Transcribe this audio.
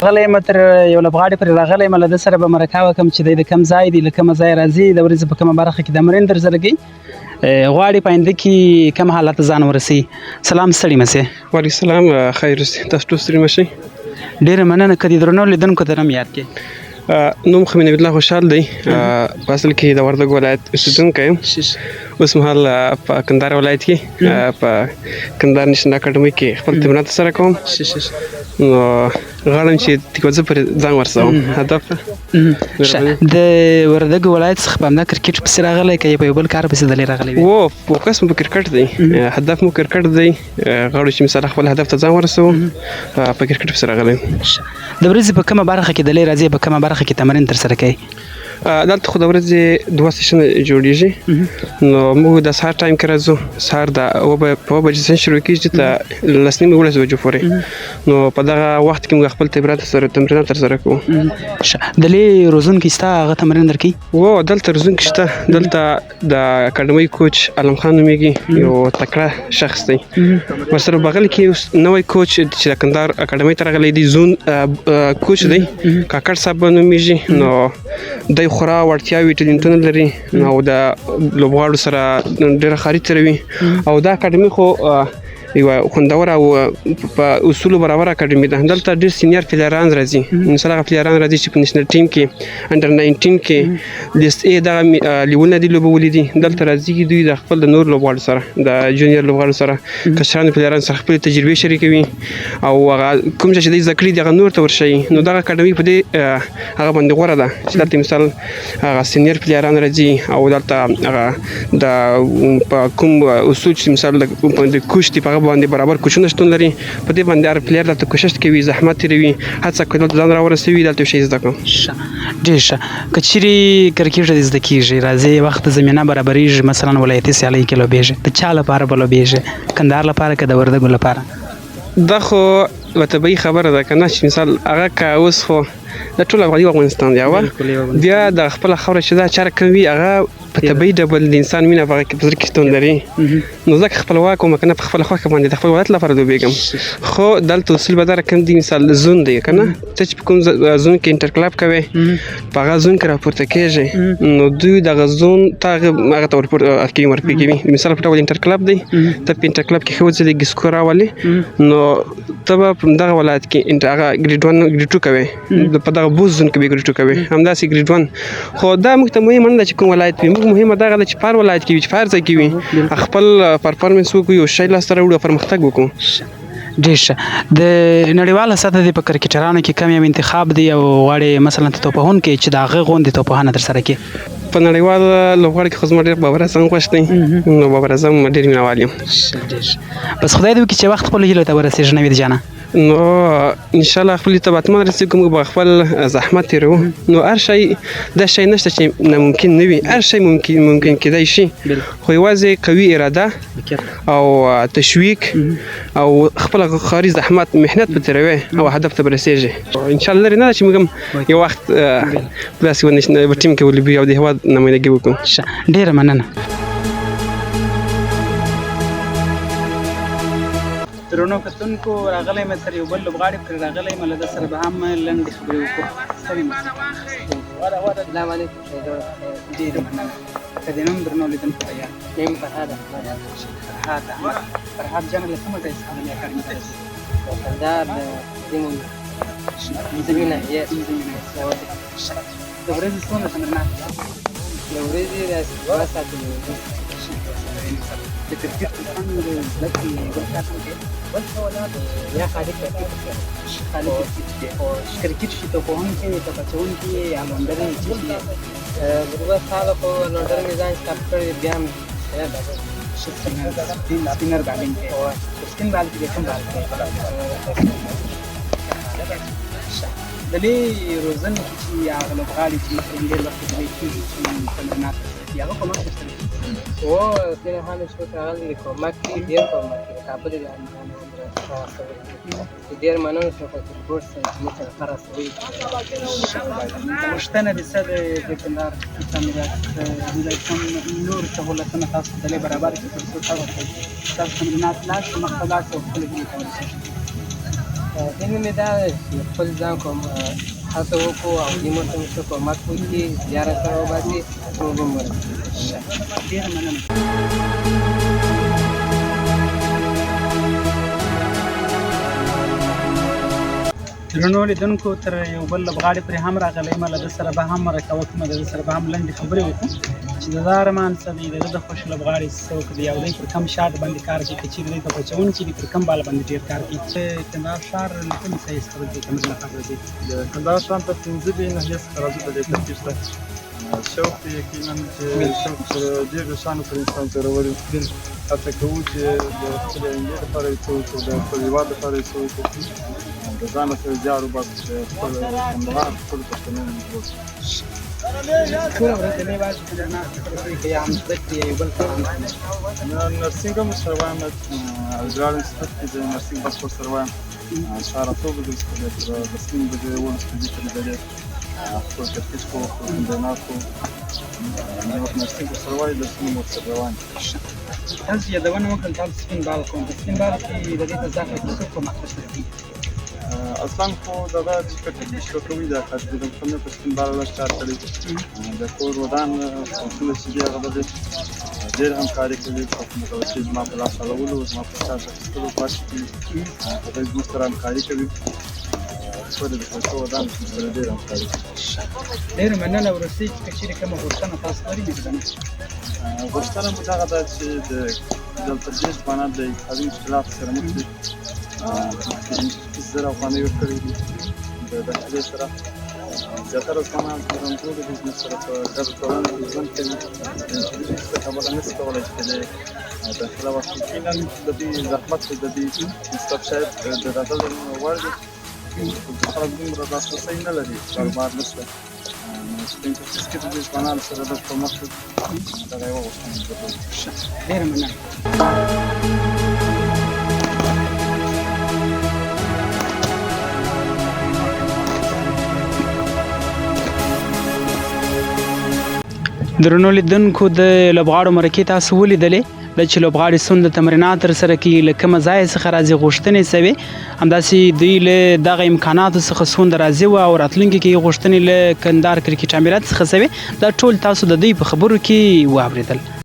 غلی متر یو لوبغاړی پر راغلی یم له ده سره به مرکه وکړم چې دی د کوم ځای دی له کومه ځای راځي د ورځې په کومه برخه کې د تمرین در سره کوي غواړي په آینده کې کوم حالت ته ځان ورسوي. سلام ستړي مه سې. وعلیکم السلام خیر اوسئ تاسو ټول ستړي مه شئ. ډېره مننه که د درنو لیدونکو ته هم یاد کړې. نوم خو مې نبي الله خوشحال دی په اصل کې د وردګو ولایت اوسېدونکی یم. اوس مهال په کندهار ولایت کې په کندهار نیشنل اکاډمۍ کې خپل تمرینات ترسره کوم. نو غواړم چې تکوزه پر ځان ورسوم. هدف د وردګو ولایت څخه په همدا کرکټ پسې راغلی که په یو بل کار پسې دلې راغلی وي؟ فوکس مو په کرکټ دی، هدف مو کرکټ دی. غواړو چې مثلا خپل هدف ته ځان ورسوم، په کرکټ پسې راغلی. د ورځې په کومه برخه کې دلې راځي، په کومه برخه کې تمرین ترسره کوي؟ دلته خو د ورځې 2 سیشنه جوړیږي. نو موږ د سهار ټایم کې راځو. سهار د 9 بجې سیشن شروع کېږي تر 10:30 بجو پورې. نو په دغه وخت کې موږ خپل تمرینات ترسره کوو. دلې روزونکی شته هغه تمرین درکوي؟ دلته روزونکی شته. دلته د اکاډمۍ کوچ علم خان نومیږي، یو تکړه شخص دی. ورسره بغل کې نوی کوچ چې د کندهار اکاډمۍ ته راغلی دی، زون کوچ دی، کاکړ صاحب نومیږي. نو دی خورا وړتیاوې ټلنټونه لري او د لوبغاړو سره ډېره ښه اړیکه لري. او دا اکاډمي خو یوه خوندوره او په اصولو برابره اکاډمي ده. دلته ډېر سینیر پلیران راځي، مثلا هغه پلیران راځي چې په نېشنل ټیم کې، انډر 19 کې، لیست ای دغه لیولونه دي لوبولي دي. دلته راځي دوی د خپل د نور لوبغاړو سره، د جونیور لوبغاړو سره، کشرانو پلیران سره خپلې تجربې شریکوي او هغه کوم چې دوی زده کړي دي هغه نور ته ورښیي. نو دغه اکاډمي په دې هغه باندې غوره ده چې دلته مثال هغه سینیر پلیران راځي او دلته هغه د کوم اصول چې مثال د کوچ دی په باندې برابر کوچونه شتون لري. په دې باندې هر پلیر دلته کوشش کوي، زحمت تېروي، هڅه کوي دلته ځان راورسوي، دلته یو شی زده کړم. ډېر ښه. که چیرې کرکټ دې زده کېږي، راځي وخت زمینه برابرېږي، مثلا ولایتي سیالۍ کې لوبېږي، د چا لپاره به لوبېږي؟ کندهار لپاره که د وردګو لپاره؟ دا خو به طبیعي خبره ده که نه چې مثال هغه که اوس خو د ټول افغانستان دی بیا د خپله خاوره چې دا چاره کوي هغه په طبیعي ډول د انسان مینه په هغه کې په زړه کې شتون لري. نو ځکه خپلواک وم که نه په خپله خوښه باندې د خپل ولایت لپاره لوبېږم. خو دلته اصول به دا رقم دي، مثال زون دی که نه، ته چې په کوم زون کې انټر کلب کوې په هغه زون کې راپورته کېږي. نو دوی دغه زون ته هغه ته ورپې کوي. مثال په ډول انټر کلب دی، ته په انټر کلب کې ښه وځلېږي، سکور راولې، نو ته به په دغه ولایت کې هغه ګریډ 1 ګریډ 2 کوې، په دغه بوز زون کې به ګریډ 2 کوې، همداسې ګریډ 1. خو دا موږ ته مهمه نه ده چې کوم ولایت وي، موږ مهمه دغه ده چې په هر ولایت کې وي، چې په هر ځای کې وي، خپل پرفارمنس وکړو، یو شی لاسته راوړو، پرمختګ وکړو. ډېر ښه. د نړیواله سطح د په کرکټرانو کې کم یو انتخاب دی او غواړي مثلا ته توپوهونکی چې د هغه غوندې توپوهنه ترسره کړي؟ په نړیوال لوبغاړي کې خو زما ډېر بابر اعظم خوښ دی. نو بابر اعظم ډېر مینهوال یم. بس خدای دې وکړي چې وخت خپلو هیلو ته ورسېږي نوید جانه. نو انشاءالله خپل ته به حتما رسېږو، موږ به خپل زحمت تېروو. نو هر شی دا شی نشته چې ناممکن نه وي، هر شی ممکن کېدای شي، خو یوازې قوي اراده او تشویق او خپل ښکاري زحمت محنت به تېروې او هدف ته به رسېږي. انشاءالله لرې نه ده چې موږ هم یو وخت داسې په ټیم کې ولوبېږو او د هېواد نمایندګي وکړو. ډېره مننه. درنو کتونکو، راغلی یم تر یو بل لوبغاړي پرې راغلی یم، له ده سره به هم لنډې خبرې وکړو. ستړي مه سلام علیکم. ډېره مننه. که د نوم درنو لیدونکو ته یاد یم فرهاد جان، له کومه ځای څخه دلې اکاډمۍ ته راځئ؟ کندهار د پنځمې ناحیې. د ورځې څومره تمرینات؟ د ورځې 2 ساعته د کرکټ په فن د زده کړې بل کار هم کوي؟ یا خالي کرکټ کرکټ شي توپوهونکی یې، که بچوونکی یې، یا لنډر یې، څه شي یې؟ 2 ساله خو لنډر مې ځان سټاپ کړی، بیا هم سپینر بالینګ کوي. سپین بال کې د کوم بال کوي؟ دلې روزنې کې چې هغه لوبغاړي چې مثلا ډېر وخت دلې کېږي چې تمرینات ترسره کړي، هغه کومک ترسره کوي؟ سپین خان شو راغلی دی، کومک کوي، ډېر کومک کوي. کابل د ډېر مننه شو په سپورټ سره چې موږ سره راسوي. پوښتنه دې څه ده د کندهار تعمیرات ولایتون نور سهولتونه تاسو دلې برابر کړي تر څو تاسو تمرینات لاس مخته لاس او خپلې هیلې ته ورسېږئ؟ هیله مې دا ده چې خپل ځان کوم هڅه وکړو او دې موږ ته مو څه کومک وکړي بیا راسره وباسي موږ هم ورسېږو. ډېره مننه. درنو لیدونکو تر یو بل لوبغاړي پرې هم راغلی یم، له ده سره به هم مرکه وکړم، د ده سره به هم لنډې خبرې وکړو چې د ده ارمان څه دی، د ده د خوښې لوبغاړي څوک دی او دی پر کوم شاټ باندې کار کوي، که چېرې دی په بچوونکي دي پر کوم بال باندې ډېر کار کوي. کندهار ښار له کومې ساحې څخه د تمرین لپاره راځي؟ د کندهار ښار ته 5 ناحیې څخه راځو په دې ترتیب سره. شوق دی یقینا چې شوق سره ډېرو شیانو سره انسان زورور وي. هڅه کوو چې د خپلې آینده لپاره یې څه وکړو، د خپل هېواد لپاره یې څه وکړو، د ځانه سره زیار وباسو چې خپل کندهار خپلو پښتنو جوړ کړو. ټوله ورځنۍ ورځ چې در ناستې خبرې کوي یا هم زده کړې یا یو بل څه هم کوي. نرسنګ هم سره وایم، الګرال انسټیټیوټ کې د نرسنګ بس سره وایم. سهار 8 بجې څخه تر 10 بجې 11 بجې پورې درې خپل تفتیش کوو، خپل تمرینات کوو. نرسنګ سره وایي درسونه مو ورسره روان دي. تاسو یادونه وکړل تاسو سپین بال کوم، په سپین بال کې د دې په ځای کې څه کومک کوي؟ اصلا خو دغه چې تفتیش کوي د خاطر د خپل په سپین بال له کار کوي، د کور ودان څنګه چې دی هغه د ډېر همکاري کوي، په متوسط زما په لاس راوړلو زما په کار اخیستلو پاتې کېږي، هغه زموږ سره همکاري کوي. ټولې د خلکو ودان سره ډېر همکاري کوي. ډېره مننه. وروستۍ چې که چېرې کومه غوښتنه تاسو لرئ که نه؟ غوښتنه مو دغه ده چې دلته ډېر ځوانان د اقتصادي مشکلاتو سره مخ دي. 20,000 افغانۍ ورکړې دي د داخلي سره. زیاتره ځوانان په رمزو د بزنس سره په ګډه ټولنه کې ژوند کوي. نجلۍ هېڅ خبره نشي کولی چې د داخله واخلي. یقینا د دې زحمت د دې نسبت شاید د راغلو وړ دی. خلک دومره لاسرسی نه لري، کاروبار نشته. سپین تفتیش کې د دې ځوانانو سره د کومک دغه یوه غوښتنه درلوده. ډېره مننه. درنو لیدونکو د لوبغاړو مرکې تاسو ولیدلې، د چې لوبغاړي څومره تمرینات ترسره کوي، له کومه ځایه څخه راځي، غوښتنې څه وې، همداسې دوی له دغه امکاناتو څخه څومره راضي وو او راتلونکي کې یې غوښتنې له کندهار کرکټ امارات څخه څه وې، دا ټول تاسو د دوی په خبرو کې واورېدل.